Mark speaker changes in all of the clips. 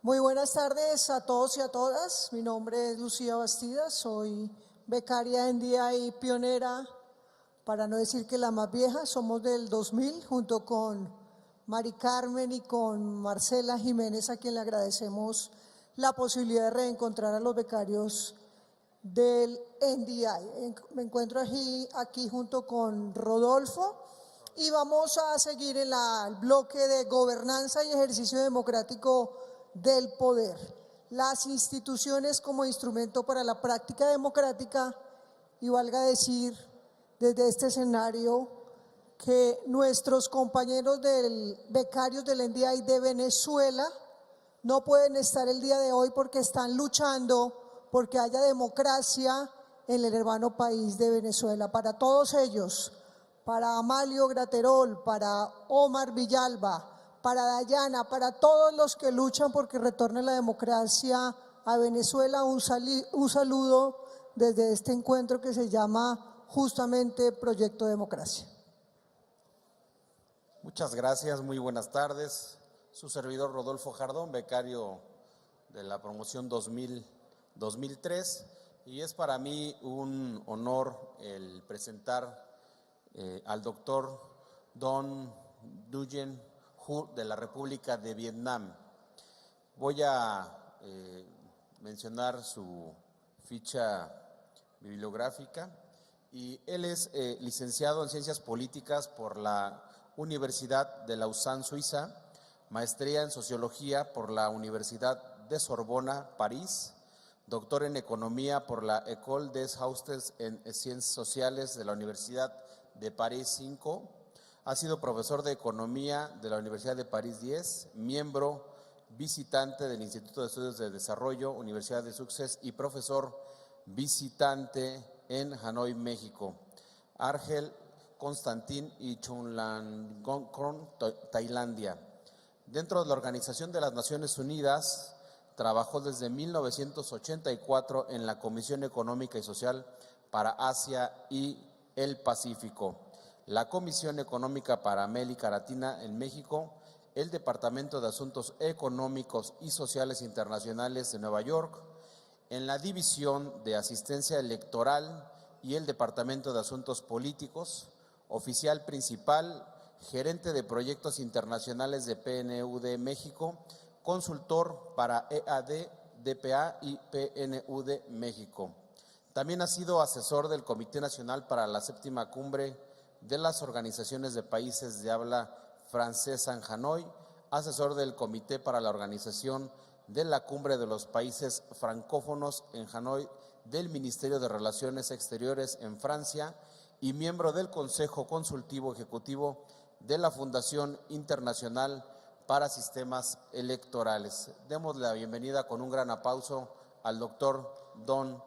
Speaker 1: Muy buenas tardes a todos y a todas. Mi nombre es Lucía Bastidas, soy becaria en día y pionera, para no decir que la más vieja. Somos del 2000, junto con Mari Carmen y con Marcela Jiménez, a quien le agradecemos la posibilidad de reencontrar a los becarios del NDI. Me encuentro aquí junto con Rodolfo y vamos a seguir en el bloque de gobernanza y ejercicio democrático del poder. Las instituciones como instrumento para la práctica democrática, y valga decir desde este escenario que nuestros compañeros becarios del NDI de Venezuela no pueden estar el día de hoy porque están luchando porque haya democracia en el hermano país de Venezuela. Para todos ellos, para Amalio Graterol, para Omar Villalba, para Dayana, para todos los que luchan porque retorne la democracia a Venezuela, un saludo desde este encuentro que se llama justamente Proyecto Democracia.
Speaker 2: Muchas gracias, muy buenas tardes. Su servidor Rodolfo Jardón, becario de la promoción 2003, y es para mí un honor el presentar al doctor Don Nguyen Hu de la República de Vietnam. Voy a mencionar su ficha bibliográfica, y él es licenciado en Ciencias Políticas por la Universidad de Lausanne, Suiza, maestría en Sociología por la Universidad de Sorbona, París, doctor en Economía por la École des Hautes en Ciencias Sociales de la Universidad de París 5, ha sido profesor de Economía de la Universidad de París 10, miembro visitante del Instituto de Estudios de Desarrollo, Universidad de Sussex, y profesor visitante en Hanoi, México, Argel, Constantin y Chulalongkorn, Tailandia. Dentro de la Organización de las Naciones Unidas, trabajó desde 1984 en la Comisión Económica y Social para Asia y el Pacífico, la Comisión Económica para América Latina en México, el Departamento de Asuntos Económicos y Sociales Internacionales de Nueva York, en la División de Asistencia Electoral y el Departamento de Asuntos Políticos, oficial principal, gerente de proyectos internacionales de PNUD México, consultor para EAD, DPA y PNUD México. También ha sido asesor del Comité Nacional para la Séptima Cumbre de las Organizaciones de Países de Habla Francesa en Hanoi, asesor del Comité para la Organización de la Cumbre de los Países Francófonos en Hanoi del Ministerio de Relaciones Exteriores en Francia, y miembro del Consejo Consultivo Ejecutivo de la Fundación Internacional para Sistemas Electorales. Demos la bienvenida con un gran aplauso al doctor Don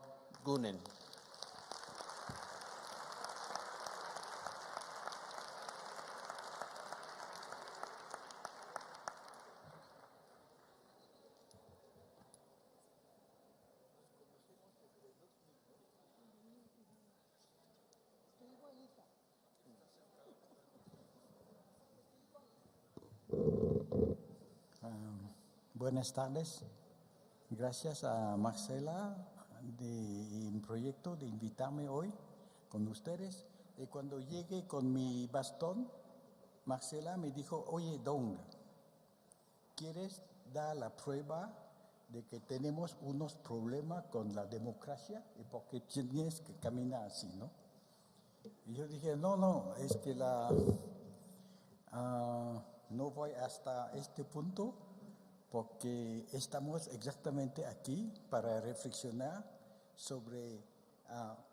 Speaker 2: Nguyen.
Speaker 3: Buenas tardes. Gracias a Marcela del proyecto de invitarme hoy con ustedes. Y cuando llegué con mi bastón, Marcela me dijo: oye, Dong, ¿quieres dar la prueba de que tenemos unos problemas con la democracia? Y porque tienes que caminar así, ¿no? Y yo dije: no, es que no voy hasta este punto, porque estamos exactamente aquí para reflexionar sobre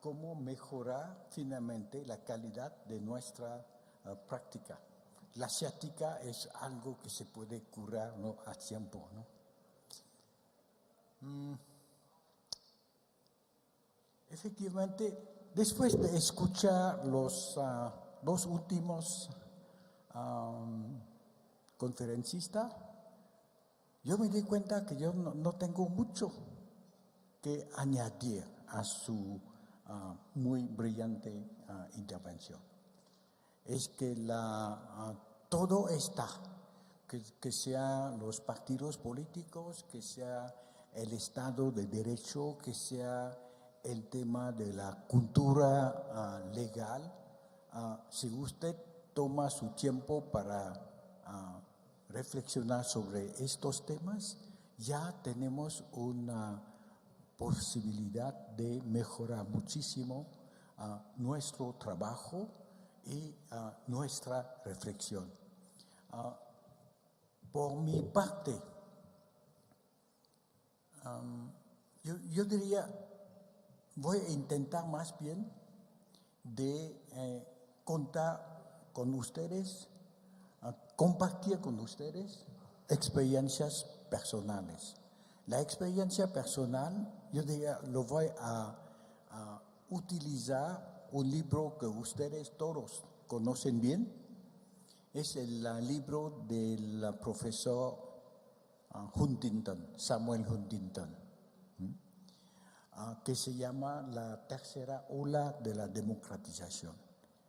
Speaker 3: cómo mejorar finalmente la calidad de nuestra práctica. La ciática es algo que se puede curar, ¿no?, a tiempo, ¿no? Efectivamente, después de escuchar los dos últimos conferencistas, yo me di cuenta que yo no tengo mucho que añadir a su muy brillante intervención. Es que todo está, que sea los partidos políticos, que sea el Estado de Derecho, que sea el tema de la cultura legal. Si usted toma su tiempo para reflexionar sobre estos temas, ya tenemos una posibilidad de mejorar muchísimo nuestro trabajo y nuestra reflexión. Por mi parte, yo diría, voy a intentar más bien de contar con ustedes, compartir con ustedes experiencias personales. La experiencia personal, yo diría, lo voy a utilizar un libro que ustedes todos conocen bien. Es el libro del profesor Huntington, Samuel Huntington, que se llama La tercera ola de la democratización.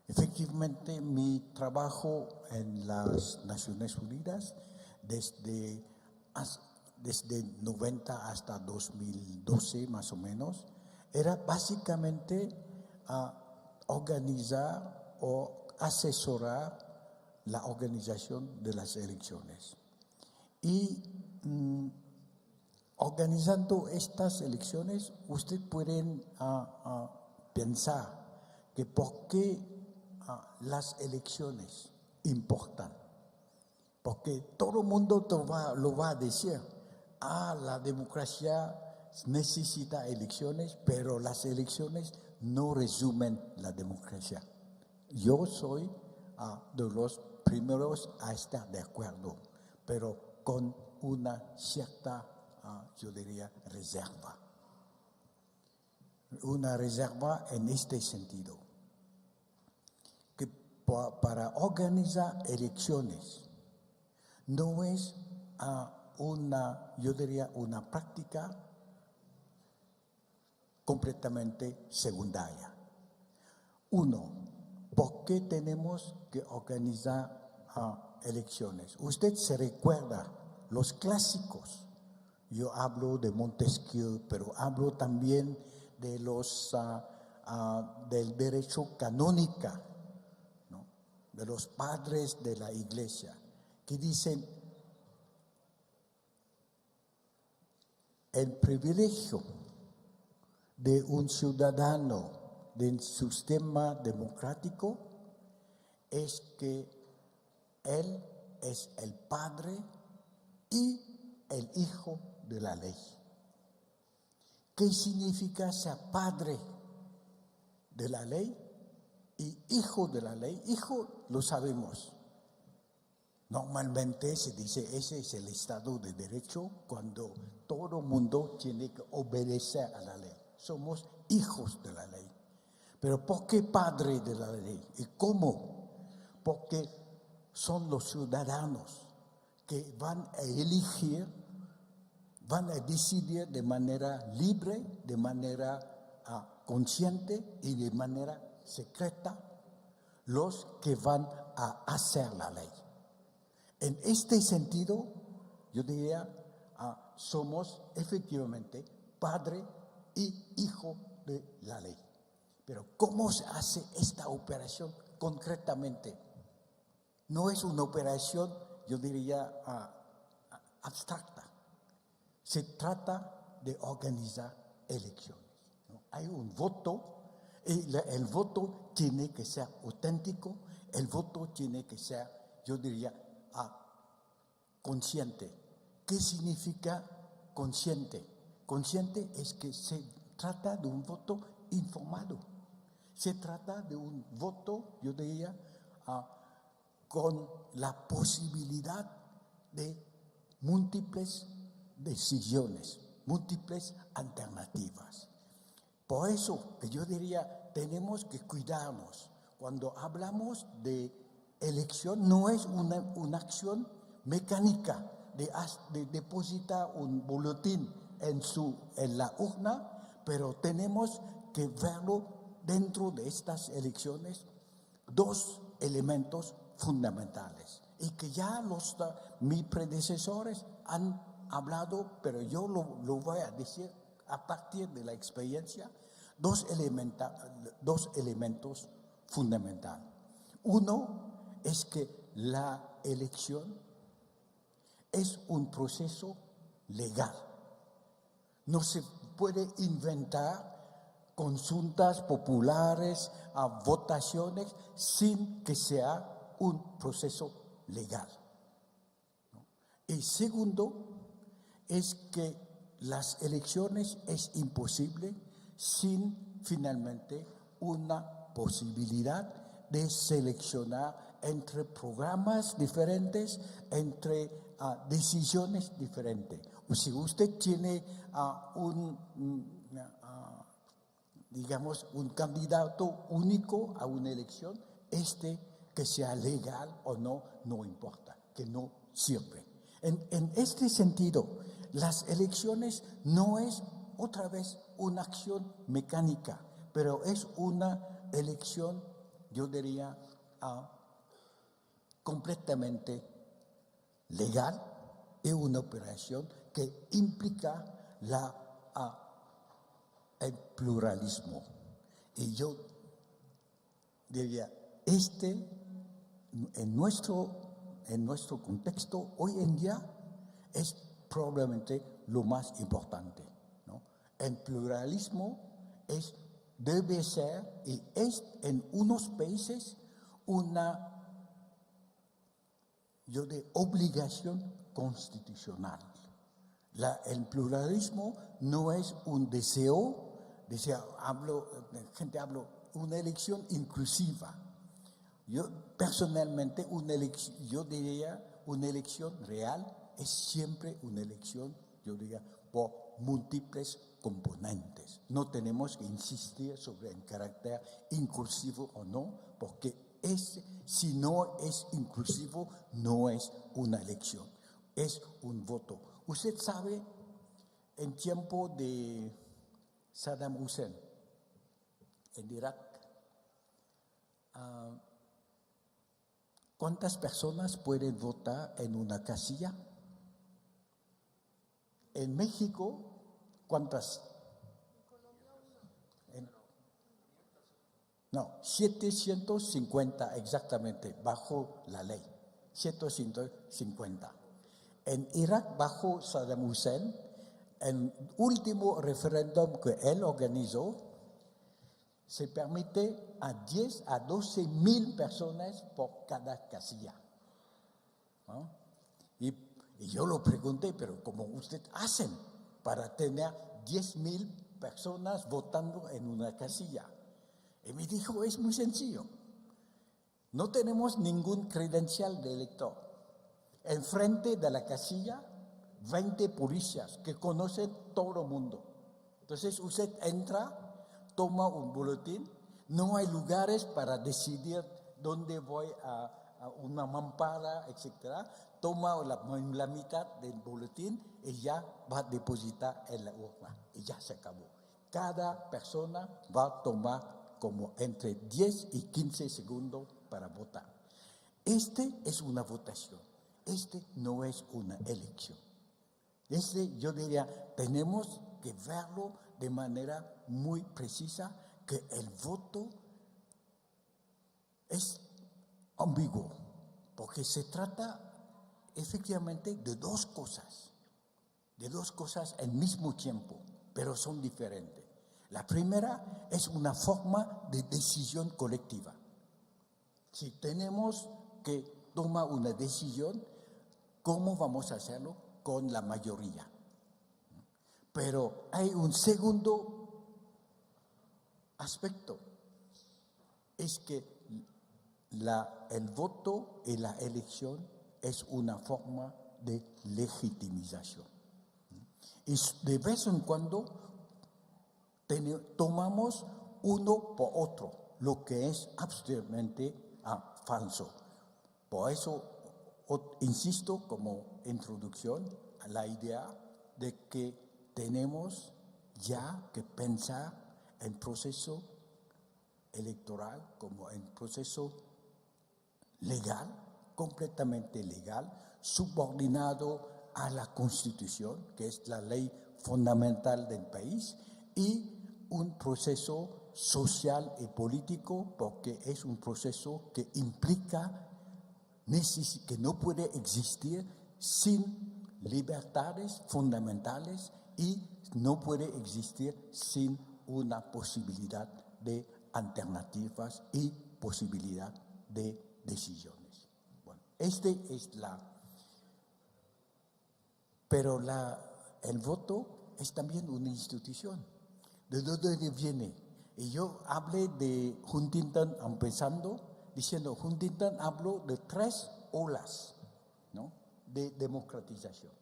Speaker 3: Efectivamente, mi trabajo en las Naciones Unidas desde 90 hasta 2012 más o menos, era básicamente organizar o asesorar la organización de las elecciones. Y organizando estas elecciones, ustedes pueden pensar que por qué las elecciones importan. Porque todo el mundo lo va a decir, la democracia necesita elecciones, pero las elecciones no resumen la democracia. Yo soy de los primeros a estar de acuerdo, pero con una cierta, yo diría, reserva. Una reserva en este sentido, que para organizar elecciones no es yo diría, una práctica completamente secundaria. Uno, ¿por qué tenemos que organizar elecciones? Usted se recuerda los clásicos. Yo hablo de Montesquieu, pero hablo también de del derecho canónico, ¿no? De los padres de la Iglesia, que dicen el privilegio de un ciudadano del sistema democrático es que él es el padre y el hijo de la ley. ¿Qué significa ser padre de la ley y hijo de la ley? Hijo, lo sabemos. Normalmente se dice, ese es el Estado de Derecho cuando todo mundo tiene que obedecer a la ley. Somos hijos de la ley. Pero ¿por qué padre de la ley? ¿Y cómo? Porque son los ciudadanos que van a elegir, van a decidir de manera libre, de manera consciente y de manera secreta los que van a hacer la ley. En este sentido, yo diría, somos efectivamente padre y hijo de la ley. Pero ¿cómo se hace esta operación concretamente? No es una operación, yo diría, abstracta. Se trata de organizar elecciones, ¿no? Hay un voto, y el voto tiene que ser auténtico, el voto tiene que ser, yo diría, consciente. ¿Qué significa consciente? Consciente es que se trata de un voto informado. Se trata de un voto, yo diría, con la posibilidad de múltiples decisiones, múltiples alternativas. Por eso que yo diría, tenemos que cuidarnos. Cuando hablamos de elección, no es una acción mecánica de depositar un boletín en la urna, pero tenemos que verlo dentro de estas elecciones, dos elementos fundamentales. y que ya mis predecesores han hablado, pero yo lo voy a decir a partir de la experiencia, dos elementos fundamentales. Uno es que la elección es un proceso legal. No se puede inventar consultas populares, votaciones, sin que sea un proceso legal. Y segundo, es que las elecciones es imposible sin finalmente una posibilidad de seleccionar entre programas diferentes, entre decisiones diferentes. O si usted tiene un candidato único a una elección, que sea legal o no, no importa, que no sirve. En este sentido, las elecciones no es otra vez una acción mecánica, pero es una elección, yo diría, completamente legal, es una operación que implica el pluralismo. Y yo diría, en nuestro contexto hoy en día es probablemente lo más importante, ¿no? El pluralismo debe ser y es en unos países una obligación constitucional. El pluralismo no es un deseo, una elección inclusiva. Yo personalmente, yo diría, una elección real es siempre una elección, yo diría, por múltiples componentes. No tenemos que insistir sobre el carácter inclusivo o no, porque si no es inclusivo, no es una elección, es un voto. Usted sabe, en tiempo de Saddam Hussein, en Irak, ¿cuántas personas pueden votar en una casilla? En México, ¿cuántas? No, 750 exactamente, bajo la ley. 750. En Irak, bajo Saddam Hussein, el último referéndum que él organizó, se permite a 10 a 12 mil personas por cada casilla, ¿no? Y yo lo pregunté, pero ¿cómo usted hacen para tener 10,000 personas votando en una casilla? Y me dijo, es muy sencillo. No tenemos ningún credencial de elector. Enfrente de la casilla, 20 policías que conocen todo el mundo. Entonces usted entra, toma un boletín, no hay lugares para decidir dónde voy a una mampara, etc. Toma la mitad del boletín y ya va a depositar en la urna y ya se acabó. Cada persona va a tomar como entre 10 y 15 segundos para votar. Es una votación, no es una elección. Yo diría, tenemos que verlo de manera muy precisa, que el voto es ambiguo, porque se trata efectivamente de dos cosas al mismo tiempo, pero son diferentes. La primera es una forma de decisión colectiva. Si tenemos que tomar una decisión, ¿cómo vamos a hacerlo? Con la mayoría. Pero hay un segundo aspecto, es que el voto y la elección es una forma de legitimización. Y de vez en cuando tomamos uno por otro, lo que es absolutamente falso. Por eso, insisto como introducción a la idea de que tenemos ya que pensar el proceso electoral como el proceso legal, completamente legal, subordinado a la Constitución, que es la ley fundamental del país, y un proceso social y político, porque es un proceso que implica que no puede existir sin libertades fundamentales y no puede existir sin una posibilidad de alternativas y posibilidad de decisiones. Bueno, pero el voto es también una institución. ¿De dónde viene? Y yo hablé de Huntington empezando, diciendo, Huntington habló de 3 olas, ¿no?, de democratización.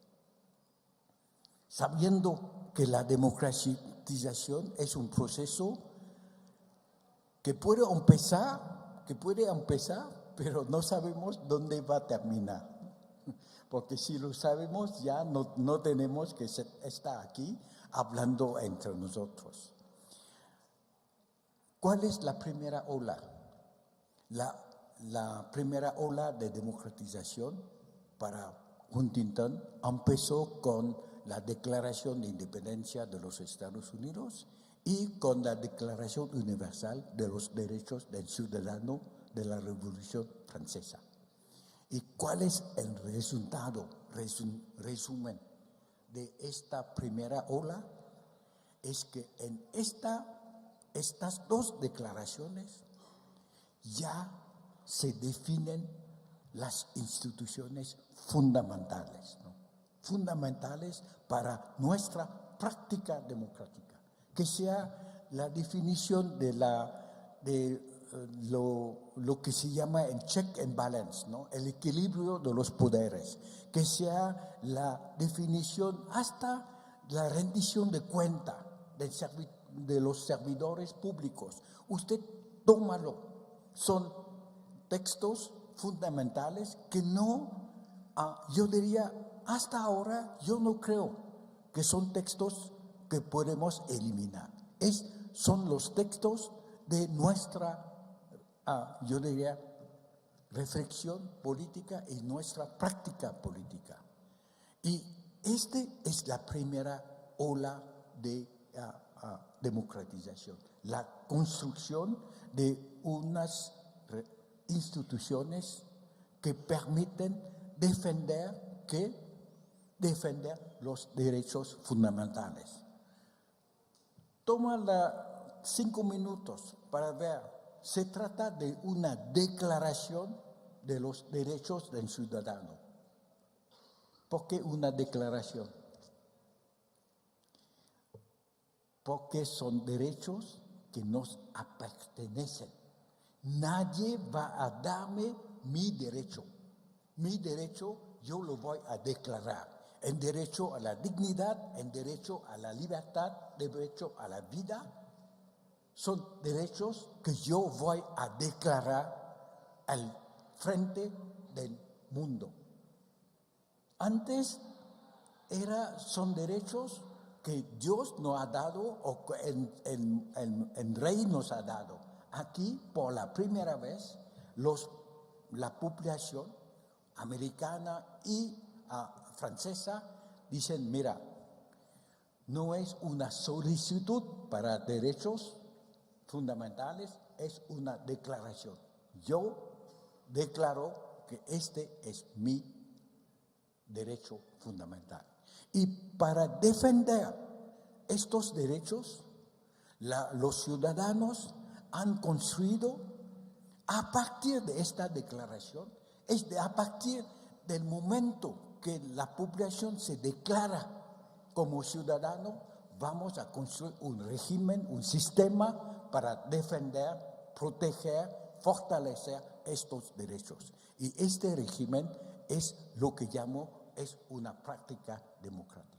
Speaker 3: Sabiendo que la democratización es un proceso que puede empezar, pero no sabemos dónde va a terminar. Porque si lo sabemos, ya no tenemos que estar aquí hablando entre nosotros. ¿Cuál es la primera ola? La primera ola de democratización para Huntington empezó con la Declaración de Independencia de los Estados Unidos y con la Declaración Universal de los Derechos del Ciudadano de la Revolución Francesa. ¿Y cuál es el resultado, resumen de esta primera ola? Es que en estas 2 declaraciones ya se definen las instituciones fundamentales, ¿no?, fundamentales para nuestra práctica democrática, que sea la definición de lo que se llama el check and balance, ¿no?, el equilibrio de los poderes, que sea la definición hasta la rendición de cuenta de los servidores públicos. Usted tómalo. Son textos fundamentales que yo diría, hasta ahora yo no creo que son textos que podemos eliminar. Son los textos de nuestra, yo diría, reflexión política y nuestra práctica política. Y es la primera ola de democratización, la construcción de unas instituciones que permiten defender los derechos fundamentales. Toma 5 minutos para ver. Se trata de una declaración de los derechos del ciudadano. ¿Por qué una declaración? Porque son derechos que nos pertenecen. Nadie va a darme mi derecho. Mi derecho yo lo voy a declarar. El derecho a la dignidad, el derecho a la libertad, el derecho a la vida, son derechos que yo voy a declarar al frente del mundo. Antes son derechos que Dios nos ha dado o que el rey nos ha dado. Aquí, por la primera vez, la población americana y francesa dicen, mira, no es una solicitud para derechos fundamentales, es una declaración. Yo declaro que este es mi derecho fundamental. Y para defender estos derechos, los ciudadanos han construido, a partir de esta declaración, a partir del momento que la población se declara como ciudadano, vamos a construir un régimen, un sistema para defender, proteger, fortalecer estos derechos. Y este régimen es lo que llamo es una práctica democrática.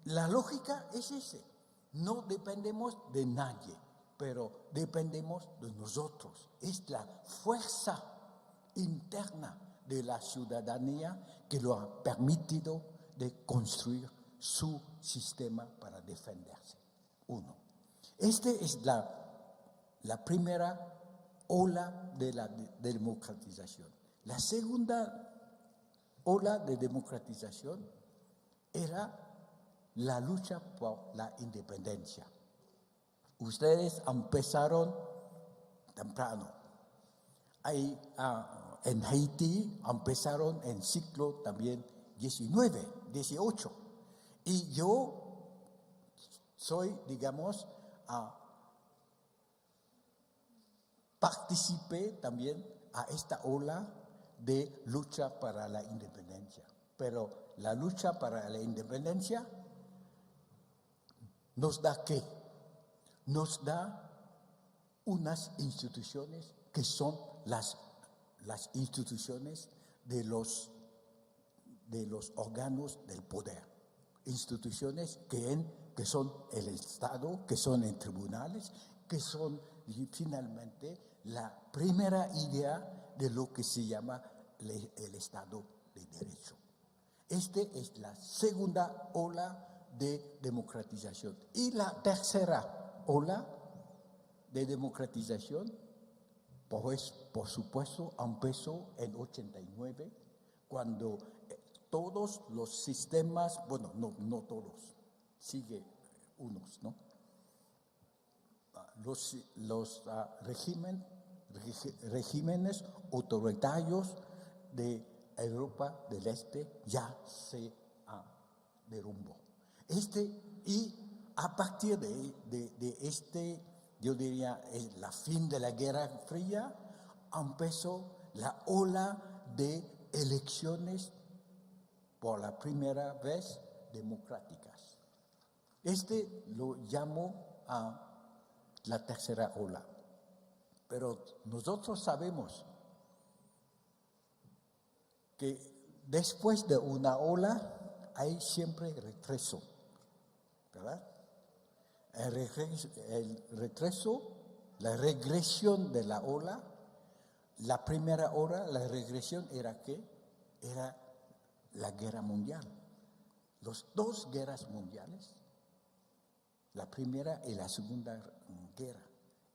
Speaker 3: La lógica es ese. No dependemos de nadie, pero dependemos de nosotros. Es la fuerza interna de la ciudadanía que lo ha permitido de construir su sistema para defenderse. 1. Esta es la primera ola de la democratización. La segunda ola de democratización era la lucha por la independencia. Ustedes empezaron temprano. En Haití empezaron en siglo también XIX, XVIII. Y yo soy, digamos, participé también a esta ola de lucha para la independencia. Pero la lucha para la independencia nos da ¿qué? Nos da unas instituciones que son las instituciones de los órganos del poder. Instituciones que son el Estado, que son en tribunales, que son finalmente la primera idea de lo que se llama el Estado de Derecho. Esta es la segunda ola de democratización. Y la tercera ola de democratización, pues, por supuesto, empezó en 89, cuando todos los sistemas, bueno, no todos, sigue unos, ¿no? Los regímenes autoritarios de Europa del Este ya se derrumbó. Y a partir de este, yo diría, la fin de la Guerra Fría, empezó la ola de elecciones por la primera vez democráticas. Lo llamo la tercera ola. Pero nosotros sabemos que después de una ola hay siempre regreso, ¿verdad? El regreso, la regresión de la ola, la primera ola, la regresión era ¿qué? Era la guerra mundial. Las dos guerras mundiales, la primera y la segunda guerra,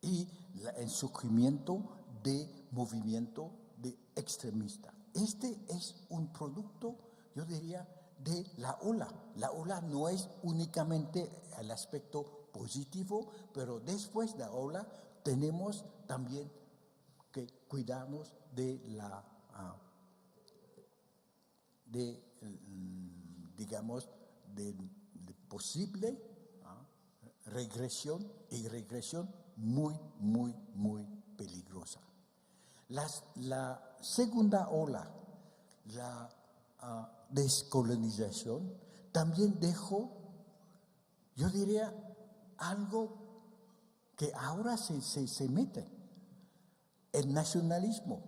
Speaker 3: y el surgimiento de movimiento de extremista. Este es un producto, yo diría, de la ola. La ola no es únicamente el aspecto positivo, pero después de la ola tenemos también que cuidarnos de la, digamos, de posible regresión y regresión muy, muy, muy peligrosa. La segunda ola, la descolonización, también dejó, yo diría, algo que ahora se mete, el nacionalismo.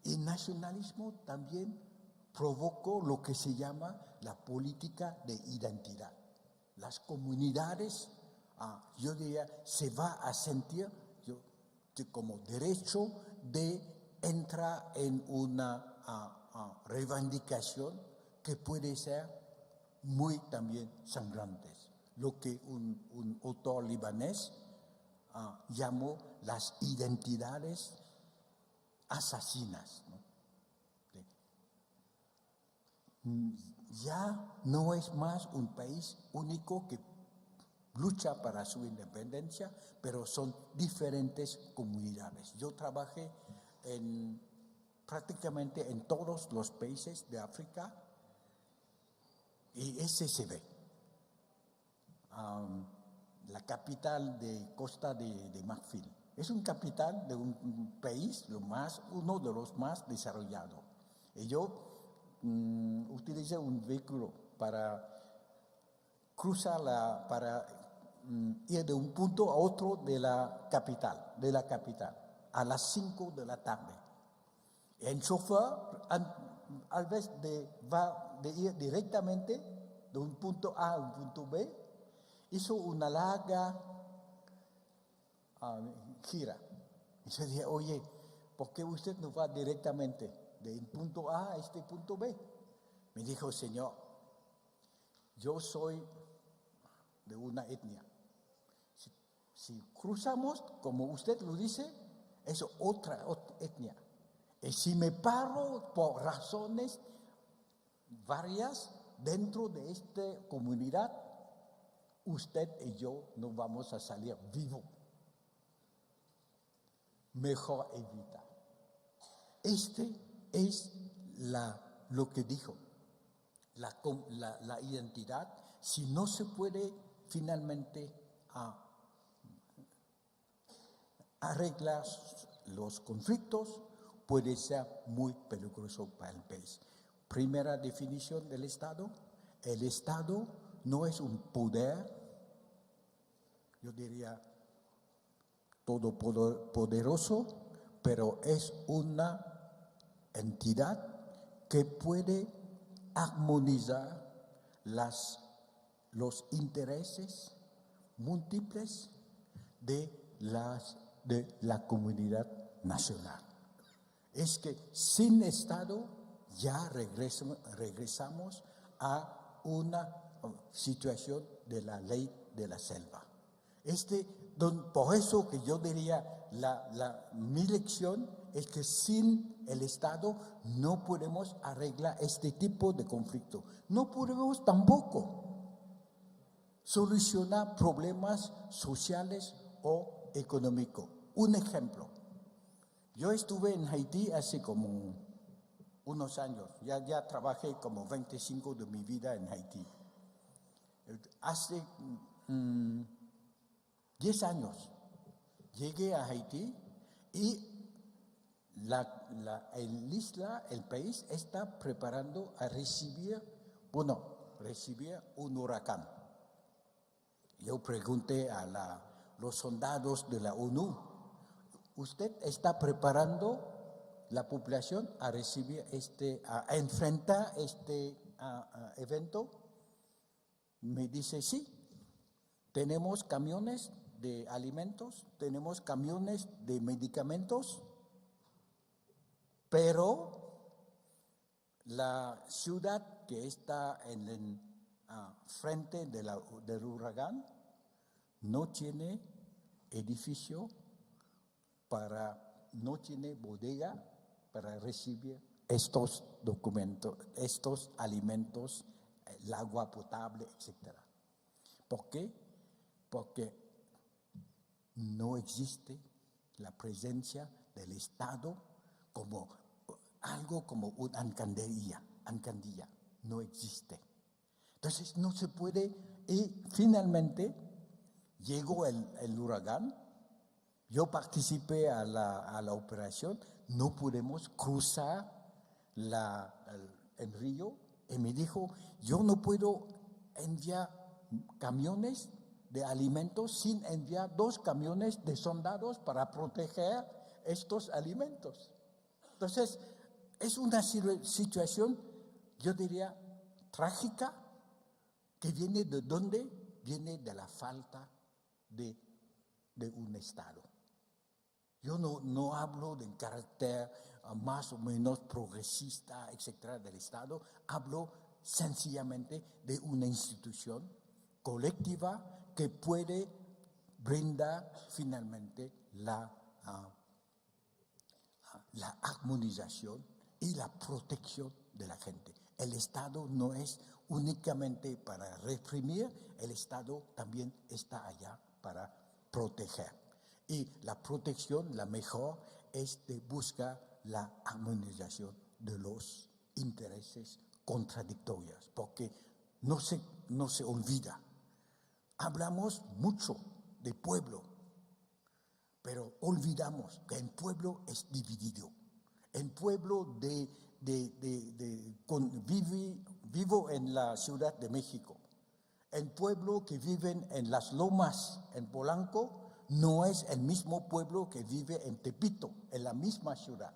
Speaker 3: Y el nacionalismo también provocó lo que se llama la política de identidad. Las comunidades, yo diría, se va a sentir como derecho de entrar en una reivindicación que puede ser muy también sangrante. Lo que un autor libanés llamó las identidades asesinas, ¿no? Ya no es más un país único que lucha para su independencia, pero son diferentes comunidades. Yo trabajé prácticamente en todos los países de África y ese se ve. La capital de Costa de Marfil es una capital de un país, uno de los más desarrollados. Y yo utilicé un vehículo para cruzar para ir de un punto a otro de la capital, a las 5 de la tarde. El chofer, al vez va de ir directamente de un punto A a un punto B, hizo una larga gira. Y yo dije, oye, ¿por qué usted no va directamente del punto A a este punto B? Me dijo, señor, yo soy de una etnia. Si cruzamos, como usted lo dice, es otra etnia. Y si me paro por razones varias dentro de esta comunidad, usted y yo no vamos a salir vivos. Mejor evita. Este es lo que dijo, la identidad. Si no se puede finalmente arreglar los conflictos, puede ser muy peligroso para el país. Primera definición del Estado: el Estado no es un poder, yo diría, todopoderoso, pero es una entidad que puede armonizar los intereses múltiples de la comunidad nacional. Es que sin Estado ya regresamos a una situación de la ley de la selva. Por eso que yo diría, mi lección es que sin el Estado no podemos arreglar este tipo de conflicto. No podemos tampoco solucionar problemas sociales o económicos. Un ejemplo: yo estuve en Haití hace como unos años, ya trabajé como 25 de mi vida en Haití. Hace 10 años llegué a Haití y el país está preparando a recibir un huracán. Yo pregunté a los soldados de la ONU: ¿usted está preparando la población a recibir a enfrentar este evento? Me dice: sí, tenemos camiones de alimentos, tenemos camiones de medicamentos, pero la ciudad que está en el frente del huracán no tiene edificio, no tiene bodega para recibir estos documentos, estos alimentos, el agua potable, etc. ¿Por qué? Porque no existe la presencia del Estado como algo como una alcaldía, no existe. Entonces no se puede, y finalmente llegó el huracán. Yo participé a la operación, no pudimos cruzar el río, y me dijo: yo no puedo enviar camiones de alimentos sin enviar 2 camiones de soldados para proteger estos alimentos. Entonces, es una situación, yo diría, trágica, que viene de dónde? Viene de la falta de un Estado. Yo no hablo del carácter más o menos progresista, etcétera, del Estado. Hablo sencillamente de una institución colectiva que puede brindar finalmente la armonización y la protección de la gente. El Estado no es únicamente para reprimir, el Estado también está allá para proteger. Y la protección, la mejor, busca la armonización de los intereses contradictorios, porque no se olvida. Hablamos mucho de pueblo, pero olvidamos que el pueblo es dividido. El pueblo vivo en la Ciudad de México. El pueblo que vive en Las Lomas, en Polanco, no es el mismo pueblo que vive en Tepito, en la misma ciudad.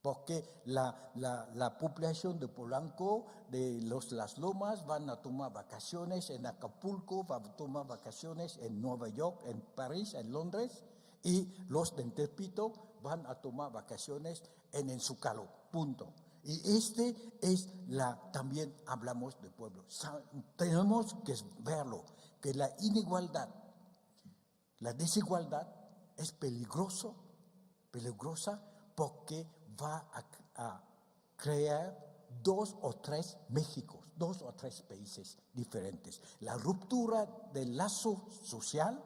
Speaker 3: Porque la población de Polanco, de Las Lomas, van a tomar vacaciones en Acapulco, van a tomar vacaciones en Nueva York, en París, en Londres, y los de Tepito van a tomar vacaciones en el Zócalo, punto. Y también hablamos de pueblo. Tenemos que verlo, que la inigualdad, la desigualdad es peligrosa porque va a crear 2 o 3 Méxicos, 2 o 3 países diferentes. La ruptura del lazo social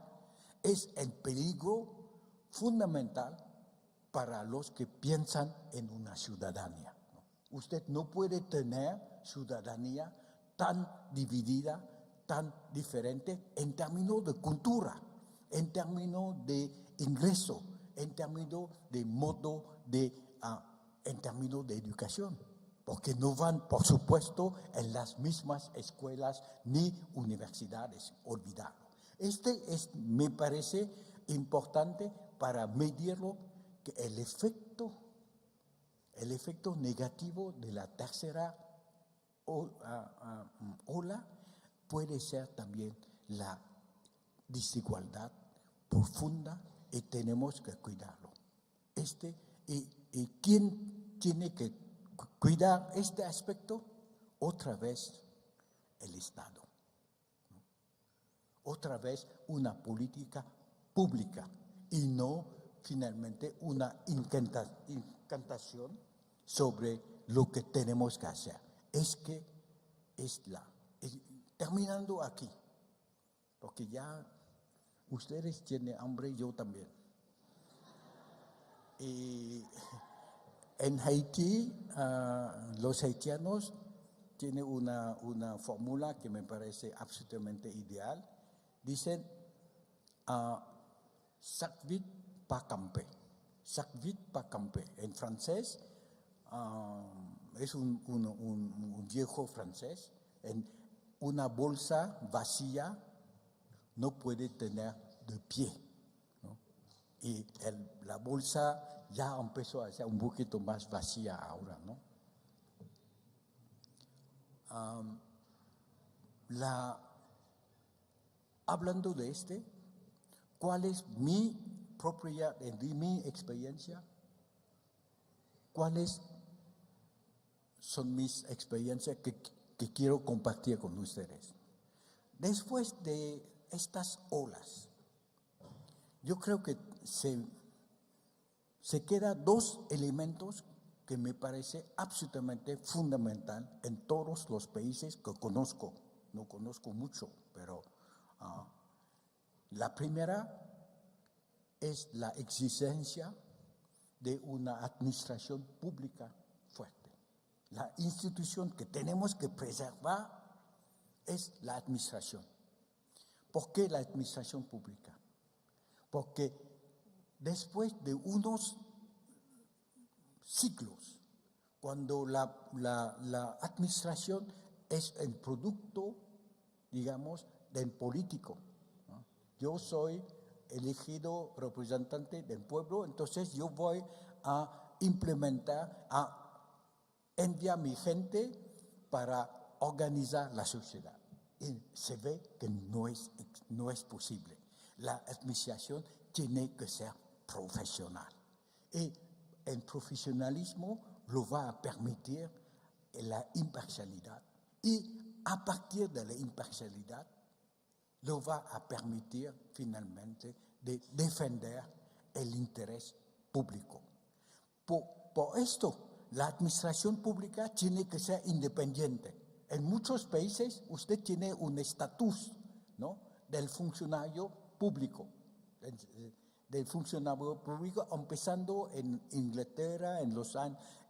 Speaker 3: es el peligro fundamental para los que piensan en una ciudadanía. Usted no puede tener ciudadanía tan dividida, tan diferente en términos de cultura, en términos de ingreso, en términos de modo de, en términos de educación, porque no van, por supuesto, en las mismas escuelas ni universidades, olvidarlo. Me parece importante para medirlo, que el efecto negativo de la tercera ola puede ser también la desigualdad profunda y tenemos que cuidarlo. ¿Y quién tiene que cuidar este aspecto? Otra vez el Estado. Otra vez una política pública y no finalmente una incantación sobre lo que tenemos que hacer. Terminando aquí, porque ya ustedes tienen hambre, yo también. Y en Haití, los haitianos tienen una fórmula que me parece absolutamente ideal. Dicen, chaque vite pas camper. Chaque vite pas camper. En francés, es un viejo francés. En una bolsa vacía no puede tener de pie, ¿no? Y la bolsa ya empezó a ser un poquito más vacía ahora, ¿no? Hablando de ¿cuál es mi mi experiencia? ¿Cuáles son mis experiencias que quiero compartir con ustedes? Después de estas olas, yo creo que se quedan 2 elementos que me parece absolutamente fundamental en todos los países que conozco. No conozco mucho, pero la primera es la existencia de una administración pública fuerte. La institución que tenemos que preservar es la administración. ¿Por qué la administración pública? Porque después de unos siglos, cuando la administración es el producto, digamos, del político, ¿no? Yo soy elegido representante del pueblo, entonces yo voy a implementar, a enviar a mi gente para organizar la sociedad. Y se ve que no es posible. La administración tiene que ser profesional. Y el profesionalismo lo va a permitir la imparcialidad. Y a partir de la imparcialidad, lo va a permitir finalmente de defender el interés público. Por esto, la administración pública tiene que ser independiente. En muchos países usted tiene un estatus, ¿no?, del funcionario público, empezando en Inglaterra en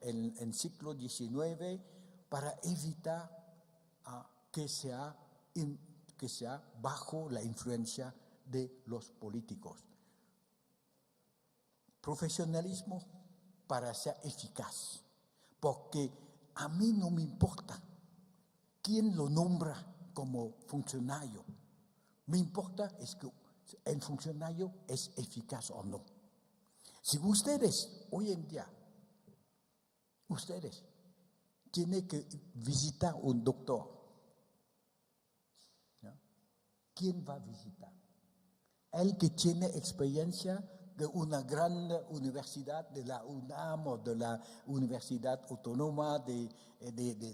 Speaker 3: el siglo XIX, para evitar que sea bajo la influencia de los políticos. Profesionalismo para ser eficaz, porque a mí no me importa quién lo nombra como funcionario. Me importa es que el funcionario es eficaz o no. Si ustedes, hoy en día, ustedes tienen que visitar un doctor, ¿no?, ¿quién va a visitar? El que tiene experiencia de una gran universidad, de la UNAM o de la Universidad Autónoma de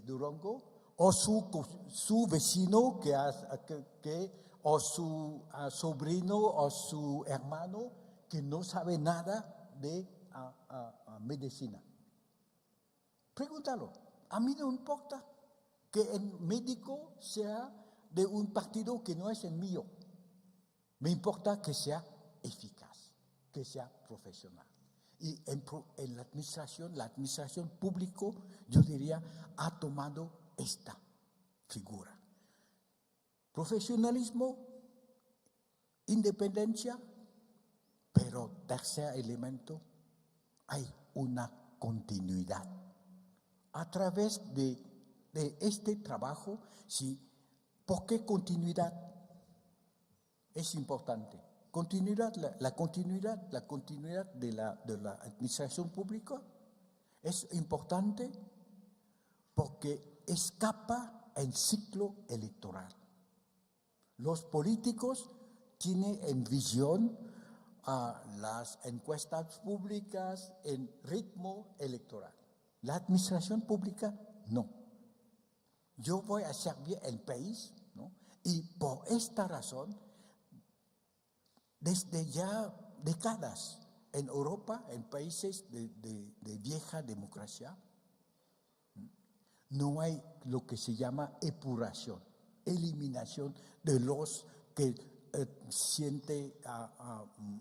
Speaker 3: Durango, o su vecino o su sobrino o su hermano que no sabe nada de medicina. Pregúntalo. A mí no importa que el médico sea de un partido que no es el mío. Me importa que sea eficaz, que sea profesional. Y en la administración pública, yo diría, ha tomado esta figura. Profesionalismo, independencia, pero tercer elemento, hay una continuidad. A través de este trabajo, sí, ¿por qué continuidad? Es importante. Continuidad, la continuidad de la administración pública es importante porque escapa el ciclo electoral. Los políticos tienen en visión las encuestas públicas en ritmo electoral. La administración pública no. Yo voy a servir el país, ¿no? Y por esta razón, desde ya décadas en Europa, en países de vieja democracia, no hay lo que se llama epuración, eliminación de los que siente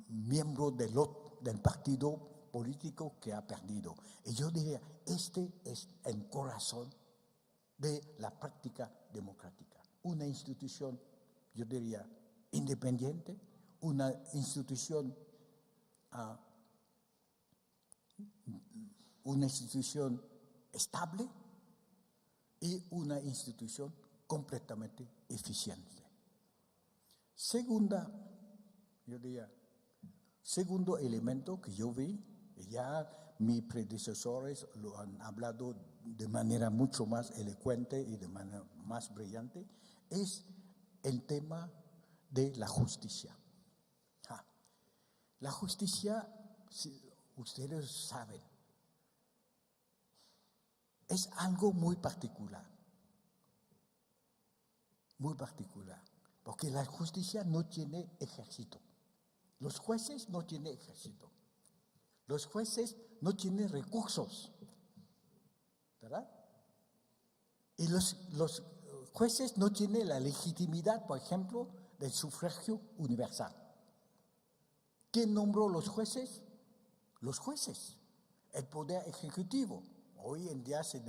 Speaker 3: miembro del partido político que ha perdido. Y yo diría, este es el corazón de la práctica democrática. Una institución, yo diría, independiente, una institución estable y una institución completamente eficiente. Segundo elemento que yo vi, ya mis predecesores lo han hablado de manera mucho más elocuente y de manera más brillante, es el tema de la justicia. La justicia, ustedes saben, es algo muy particular, porque la justicia no tiene ejército. Los jueces no tienen ejército. Los jueces no tienen recursos, ¿verdad? Y los jueces no tienen la legitimidad, por ejemplo, del sufragio universal. ¿Quién nombró los jueces? Los jueces, el poder ejecutivo. Hoy en día se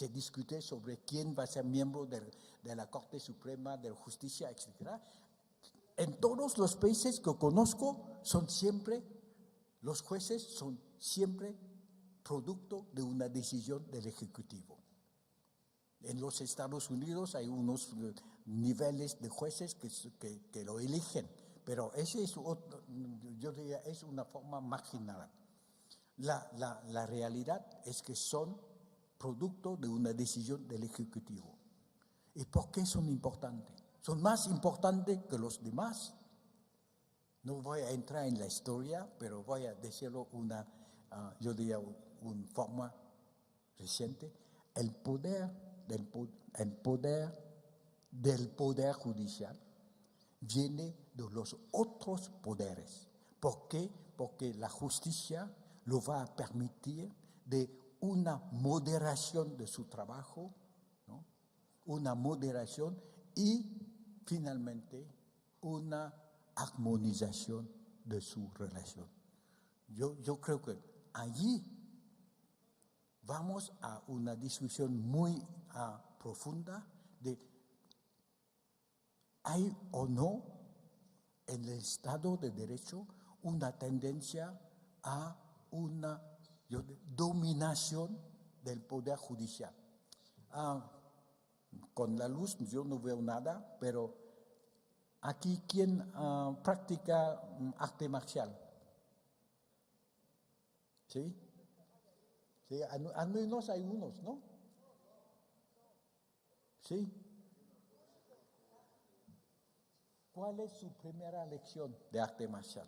Speaker 3: discute sobre quién va a ser miembro de la Corte Suprema de Justicia, etc. En todos los países que conozco, los jueces son siempre producto de una decisión del Ejecutivo. En los Estados Unidos hay unos niveles de jueces que lo eligen, pero ese es yo diría, es una forma marginal. La realidad es que son producto de una decisión del Ejecutivo. ¿Y por qué son importantes? Son más importantes que los demás. No voy a entrar en la historia, pero voy a decirlo yo diría, una forma reciente. El poder del poder judicial viene de los otros poderes. ¿Por qué? Porque la justicia lo va a permitir de una moderación de su trabajo, ¿no? Una moderación y finalmente una armonización de su relación. Yo creo que allí vamos a una discusión muy profunda de ¿hay o no en el Estado de Derecho una tendencia a una dominación del Poder Judicial? Con la luz yo no veo nada, pero aquí, ¿quién practica arte marcial? ¿Sí? Sí, al menos hay unos, ¿no? Sí. ¿Cuál es su primera lección de arte marcial?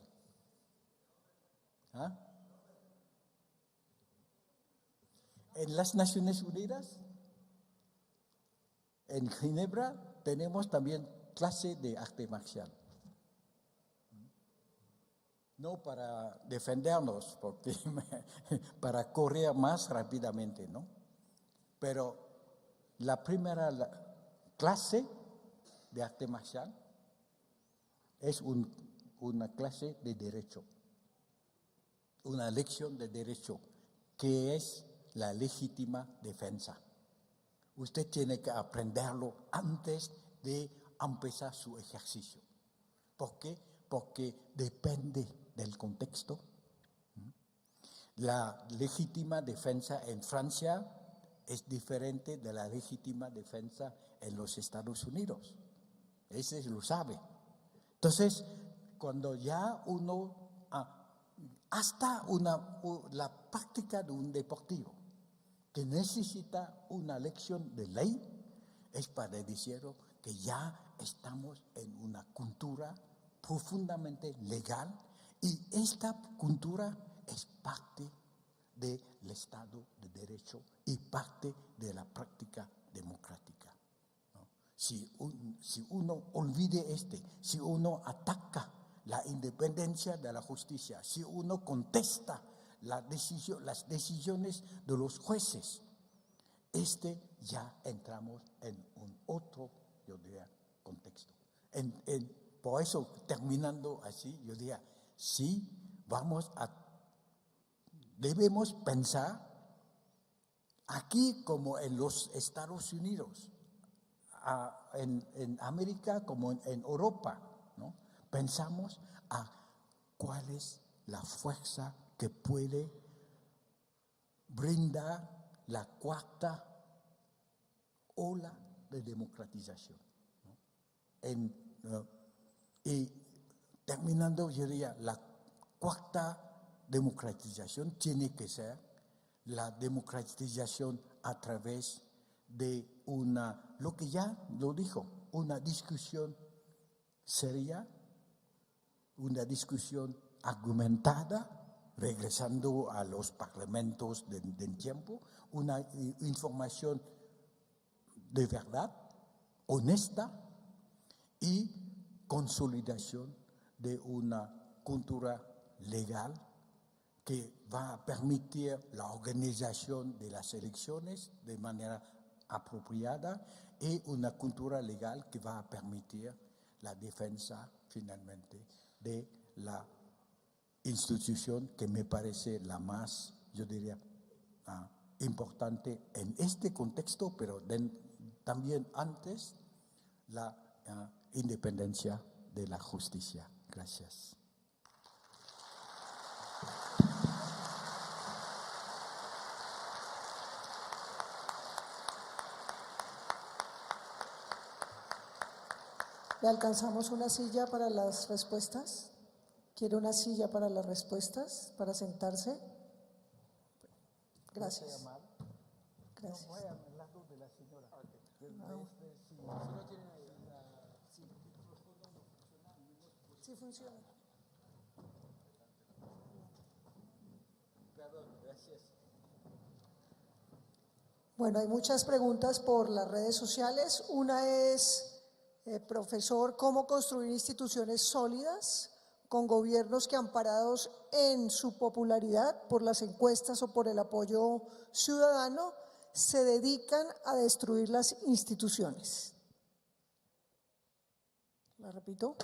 Speaker 3: En las Naciones Unidas, en Ginebra, tenemos también clase de arte marcial. no para defendernos, porque para correr más rápidamente, ¿no? Pero la primera clase de arte marcial es una clase de derecho, una lección de derecho, que es la legítima defensa. Usted tiene que aprenderlo antes de empezar su ejercicio. ¿Por qué? Porque depende del contexto. La legítima defensa en Francia es diferente de la legítima defensa en los Estados Unidos. Ese lo sabe. Entonces, cuando ya uno, hasta la práctica de un deportivo que necesita una lección de ley, es para decir que ya estamos en una cultura profundamente legal y esta cultura es parte del Estado de Derecho y parte de la práctica democrática, ¿no? Si uno olvide si uno ataca la independencia de la justicia, si uno contesta las decisiones de los jueces, ya entramos en un otro, yo diría, contexto. Por eso, terminando así, yo diría, sí, debemos pensar aquí como en los Estados Unidos, en América como en Europa, ¿no? Pensamos cuál es la fuerza que puede brindar la cuarta ola de democratización, ¿no? Y terminando, yo diría, la cuarta democratización tiene que ser la democratización a través de lo que ya lo dijo, una discusión seria, una discusión argumentada, regresando a los parlamentos del tiempo, una información de verdad, honesta y consolidación de una cultura legal que va a permitir la organización de las elecciones de manera apropiada y una cultura legal que va a permitir la defensa finalmente de la institución que me parece la más, yo diría, importante en este contexto, pero también antes, la independencia de la justicia. Gracias.
Speaker 1: ¿Le alcanzamos una silla para las respuestas? ¿Quiere una silla para las respuestas, para sentarse? Gracias. Gracias.
Speaker 3: Voy al lado de la señora.
Speaker 1: Sí funciona.
Speaker 3: Perdón, gracias.
Speaker 1: Bueno, hay muchas preguntas por las redes sociales. Una es, profesor, ¿cómo construir instituciones sólidas con gobiernos que, amparados en su popularidad por las encuestas o por el apoyo ciudadano, se dedican a destruir las instituciones? ¿La repito?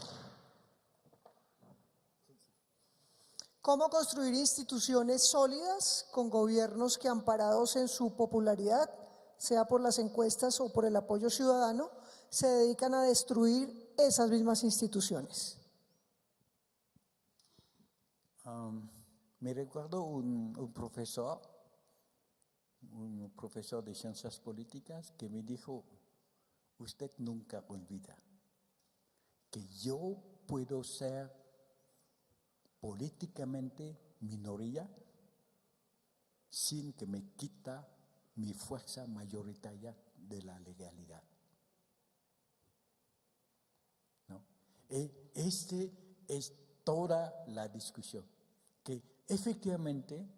Speaker 1: ¿Cómo construir instituciones sólidas con gobiernos que, amparados en su popularidad, sea por las encuestas o por el apoyo ciudadano, se dedican a destruir esas mismas instituciones?
Speaker 3: Me recuerdo un profesor de ciencias políticas que me dijo: usted nunca olvida que yo puedo ser políticamente minoría sin que me quita mi fuerza mayoritaria de la legalidad, ¿no? Este es toda la discusión, que efectivamente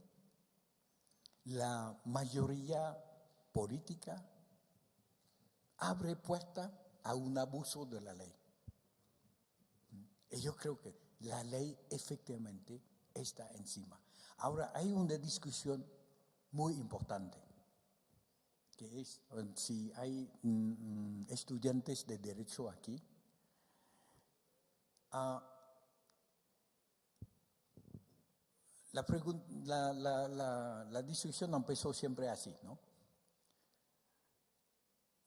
Speaker 3: la mayoría política abre puerta a un abuso de la ley. Y yo creo que la ley efectivamente está encima. Ahora, hay una discusión muy importante, que es si hay estudiantes de derecho aquí. La discusión empezó siempre así, ¿no?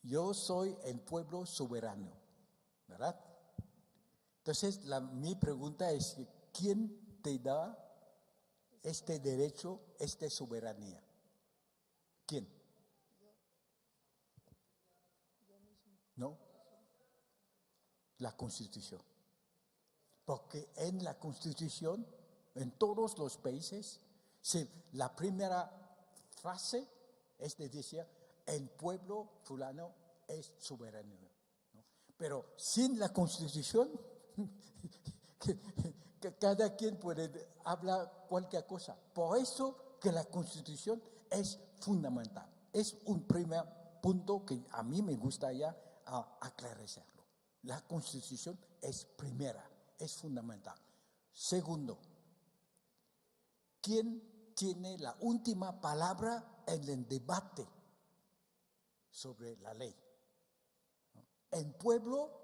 Speaker 3: Yo soy el pueblo soberano, ¿verdad? Entonces, mi pregunta es, ¿quién te da este derecho, esta soberanía? ¿Quién? ¿No? La Constitución. Porque en la Constitución, en todos los países, la primera frase es de decir, el pueblo fulano es soberano, ¿no? Pero sin la Constitución, que cada quien puede hablar cualquier cosa. Por eso que la Constitución es fundamental. Es un primer punto que a mí me gustaría aclararlo. La Constitución es primera, es fundamental. Segundo, ¿quién tiene la última palabra en el debate sobre la ley? ¿El pueblo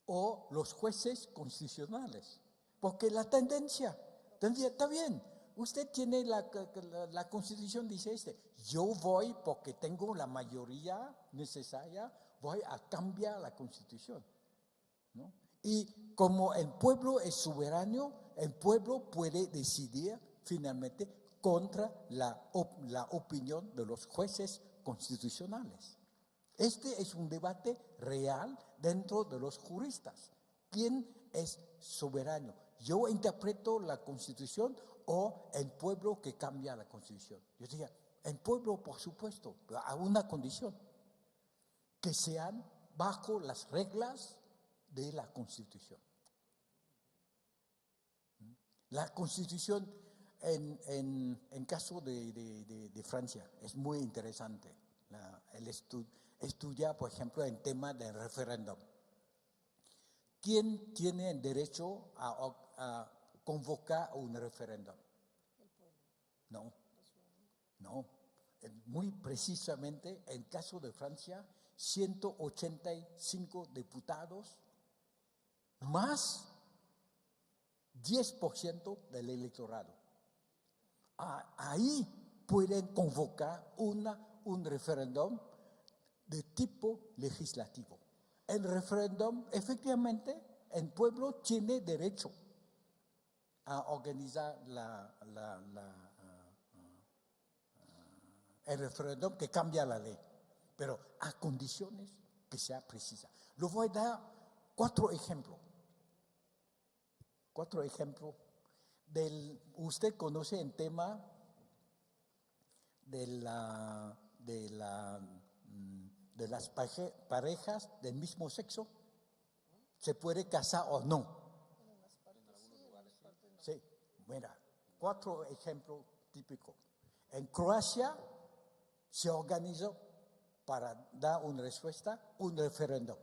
Speaker 3: o los jueces constitucionales? Porque la tendencia está bien. Usted tiene la Constitución, dice yo voy porque tengo la mayoría necesaria, voy a cambiar la Constitución, ¿no? Y como el pueblo es soberano, el pueblo puede decidir finalmente contra la opinión de los jueces constitucionales. Este es un debate real dentro de los juristas. ¿Quién es soberano? ¿Yo interpreto la Constitución o el pueblo que cambia la Constitución? Yo diría, el pueblo, por supuesto, pero a una condición, que sean bajo las reglas de la Constitución. La Constitución, en caso de Francia, es muy interesante. Estudia, por ejemplo, el tema del referéndum. ¿Quién tiene el derecho a convocar un referéndum? No. Muy precisamente, en el caso de Francia, 185 diputados más 10% del electorado. Ahí pueden convocar un referéndum de tipo legislativo. El referéndum, efectivamente, el pueblo tiene derecho a organizar el referéndum que cambia la ley, pero a condiciones que sea precisa. Les voy a dar 4 ejemplos. 4 ejemplos. Usted conoce el tema de las parejas del mismo sexo. ¿Se puede casar o no? Sí, mira, 4 ejemplos típicos. En Croacia se organizó para dar una respuesta, un referéndum.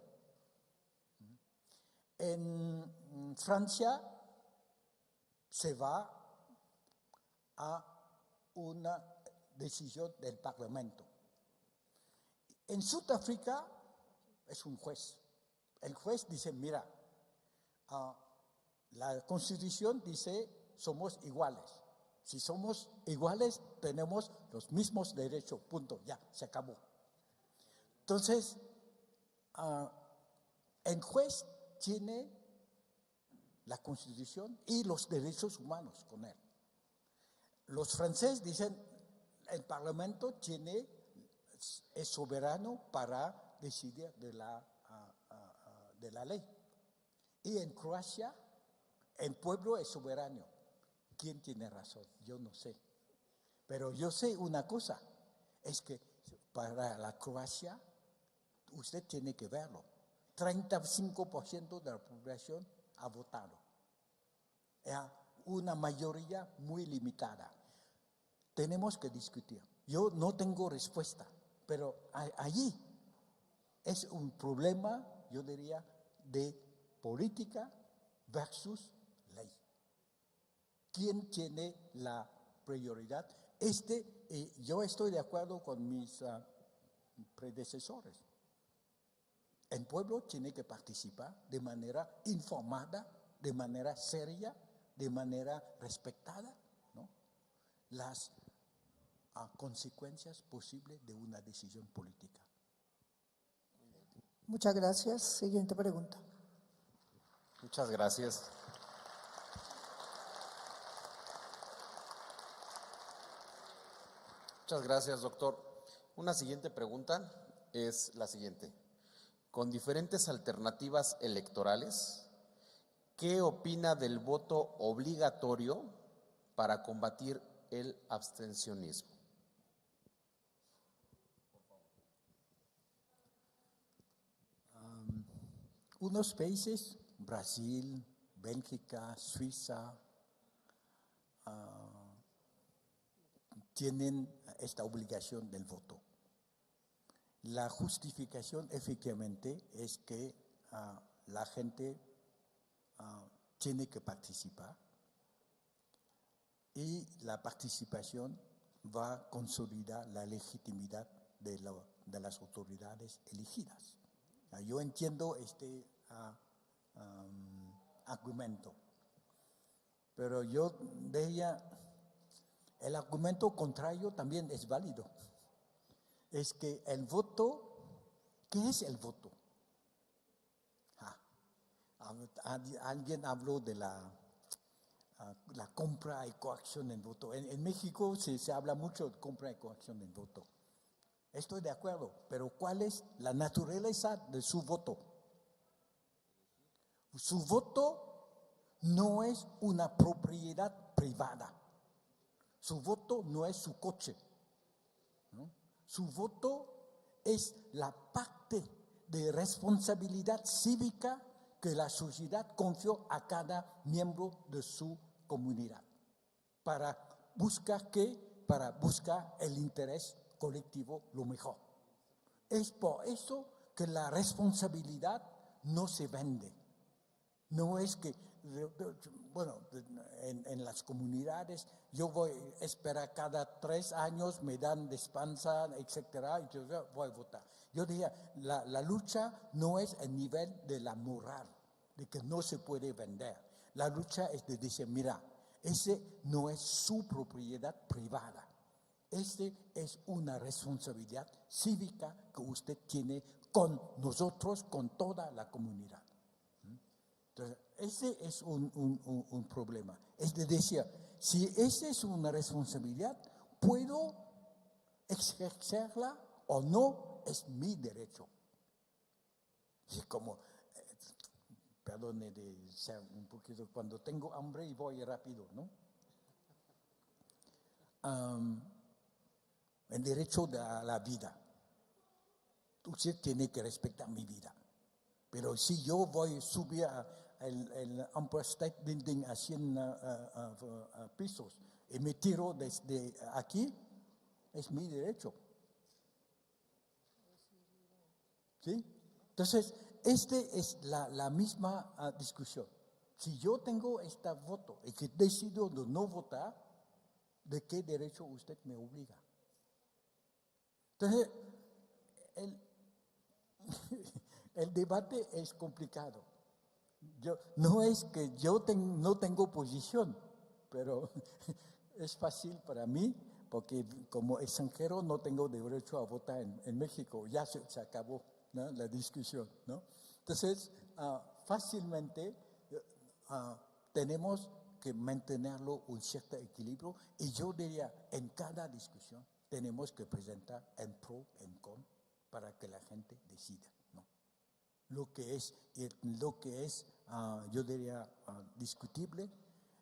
Speaker 3: En Francia se va a una decisión del Parlamento. En Sudáfrica es un juez. El juez dice, mira, la Constitución dice somos iguales. Si somos iguales, tenemos los mismos derechos, punto, ya, se acabó. Entonces, el juez tiene la Constitución y los derechos humanos con él. Los franceses dicen, el Parlamento es soberano para decidir de la ley. Y en Croacia, el pueblo es soberano. ¿Quién tiene razón? Yo no sé. Pero yo sé una cosa, es que para la Croacia, usted tiene que verlo. 35% de la población ha votado. Una mayoría muy limitada. Tenemos que discutir. Yo no tengo respuesta, pero allí es un problema, yo diría, de política versus ley. ¿Quién tiene la prioridad? Yo estoy de acuerdo con mis predecesores. El pueblo tiene que participar de manera informada, de manera seria, de manera respetada, ¿no? Las consecuencias posibles de una decisión política.
Speaker 1: Muchas gracias. Siguiente pregunta.
Speaker 2: Muchas gracias. Muchas gracias, doctor. Una siguiente pregunta es la siguiente. Con diferentes alternativas electorales, ¿qué opina del voto obligatorio para combatir el abstencionismo?
Speaker 3: Unos países, Brasil, Bélgica, Suiza, tienen esta obligación del voto. La justificación efectivamente es que la gente tiene que participar y la participación va a consolidar la legitimidad de las autoridades elegidas. Yo entiendo este argumento, pero yo veía el argumento contrario también es válido. Es que el voto, ¿qué es el voto? Alguien habló de la compra y coacción del voto. En México se habla mucho de compra y coacción del voto. Estoy de acuerdo, pero ¿cuál es la naturaleza de su voto? Su voto no es una propiedad privada. Su voto no es su coche, ¿no? Su voto es la parte de responsabilidad cívica que la sociedad confió a cada miembro de su comunidad para buscar el interés colectivo lo mejor. Es por eso que la responsabilidad no se vende. No es que, bueno, en las comunidades yo voy a esperar cada 3 años, me dan despensa, etcétera, y yo voy a votar. Yo diría, la lucha no es el nivel de la moral, de que no se puede vender. La lucha es de decir, mira, ese no es su propiedad privada. Este es una responsabilidad cívica que usted tiene con nosotros, con toda la comunidad. Entonces, ese es un problema. Es de decir, si esa es una responsabilidad, ¿puedo ejercerla o no? Es mi derecho. Y como, perdone de ser un poquito, cuando tengo hambre y voy rápido, ¿no? El derecho a la vida. Usted tiene que respetar mi vida. Pero si yo voy a subir el Empire State Building a 100 pisos y me tiro desde aquí, es mi derecho. ¿Sí? Entonces, es la misma discusión. Si yo tengo este voto y que decido de no votar, ¿de qué derecho usted me obliga? Entonces, el debate es complicado. No es que yo no tengo posición, pero es fácil para mí, porque como extranjero no tengo derecho a votar en México. Ya se acabó, ¿no?, la discusión, ¿no? Entonces, fácilmente tenemos que mantenerlo un cierto equilibrio, y yo diría, en cada discusión tenemos que presentar en pro, en con, para que la gente decida, ¿no? Lo que es yo diría, discutible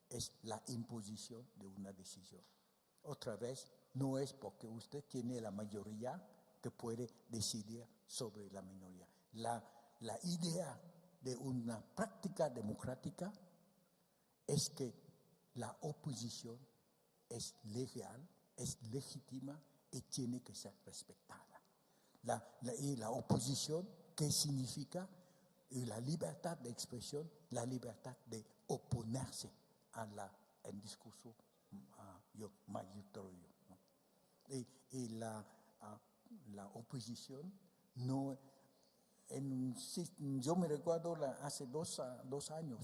Speaker 3: es la imposición de una decisión. Otra vez, no es porque usted tiene la mayoría que puede decidir sobre la minoría. La idea de una práctica democrática es que la oposición es legal, es legítima y tiene que ser respetada. Y la oposición, ¿qué significa? y la libertad de expresión, la libertad de oponerse a el discurso mayoritario, ¿no? Y la oposición no, yo me recuerdo hace dos años,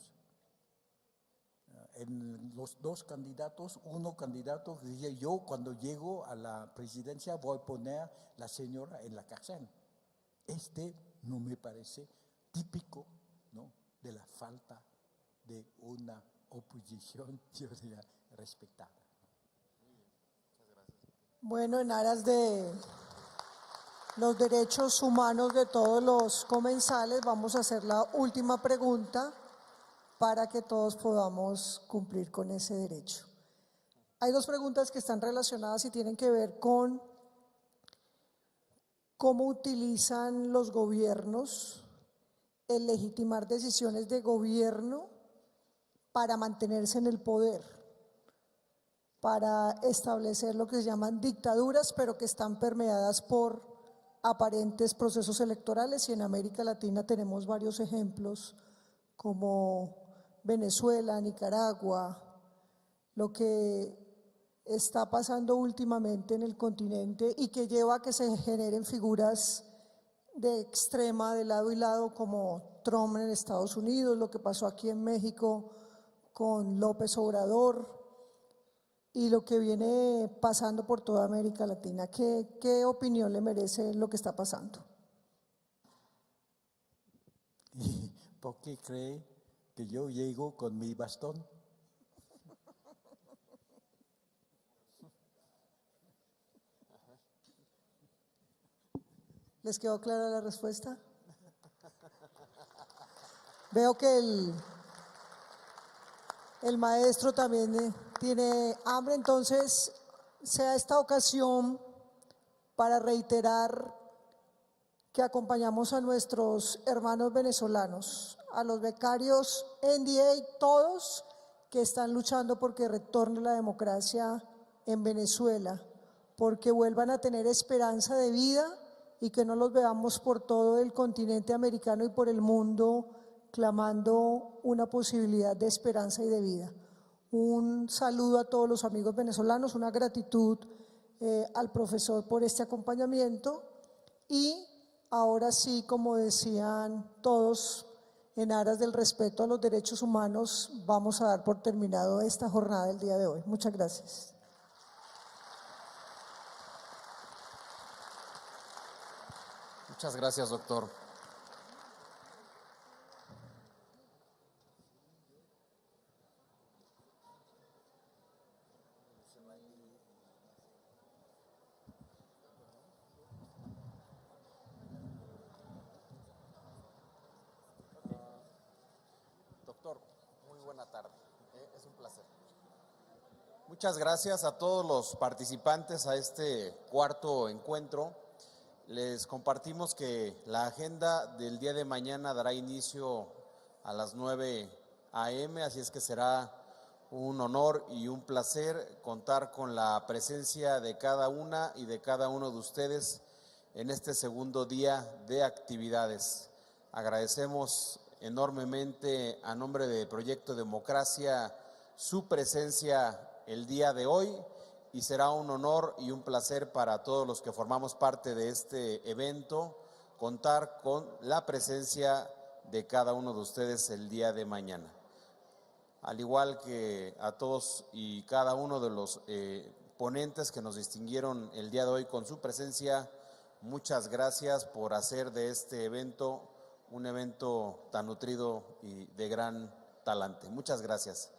Speaker 3: en los dos candidatos, uno candidato decía: yo cuando llego a la presidencia voy a poner a la señora en la cárcel. No me parece típico, ¿no?, de la falta de una oposición, yo diría, respetada.
Speaker 1: Bueno, en aras de los derechos humanos de todos los comensales, vamos a hacer la última pregunta para que todos podamos cumplir con ese derecho. Hay dos preguntas que están relacionadas y tienen que ver con cómo utilizan los gobiernos el legitimar decisiones de gobierno para mantenerse en el poder, para establecer lo que se llaman dictaduras, pero que están permeadas por aparentes procesos electorales, y en América Latina tenemos varios ejemplos como Venezuela, Nicaragua, lo que está pasando últimamente en el continente y que lleva a que se generen figuras de extrema de lado y lado como Trump en Estados Unidos, lo que pasó aquí en México con López Obrador y lo que viene pasando por toda América Latina. ¿Qué opinión le merece lo que está pasando?
Speaker 3: ¿Y por qué cree que yo llego con mi bastón?
Speaker 1: ¿Les quedó clara la respuesta? Veo que el maestro también tiene hambre, entonces sea esta ocasión para reiterar que acompañamos a nuestros hermanos venezolanos, a los becarios NDA, todos que están luchando porque retorne la democracia en Venezuela, porque vuelvan a tener esperanza de vida y que no los veamos por todo el continente americano y por el mundo clamando una posibilidad de esperanza y de vida. Un saludo a todos los amigos venezolanos, una gratitud al profesor por este acompañamiento, y ahora sí, como decían todos, en aras del respeto a los derechos humanos, vamos a dar por terminado esta jornada del día de hoy. Muchas gracias.
Speaker 2: Muchas gracias, doctor. Doctor, muy buena tarde. Es un placer. Muchas gracias a todos los participantes a este cuarto encuentro. Les compartimos que la agenda del día de mañana dará inicio a las 9 a.m., así es que será un honor y un placer contar con la presencia de cada una y de cada uno de ustedes en este segundo día de actividades. Agradecemos enormemente a nombre de Proyecto Democracia su presencia el día de hoy, y será un honor y un placer para todos los que formamos parte de este evento contar con la presencia de cada uno de ustedes el día de mañana. Al igual que a todos y cada uno de los ponentes que nos distinguieron el día de hoy con su presencia, muchas gracias por hacer de este evento un evento tan nutrido y de gran talante. Muchas gracias.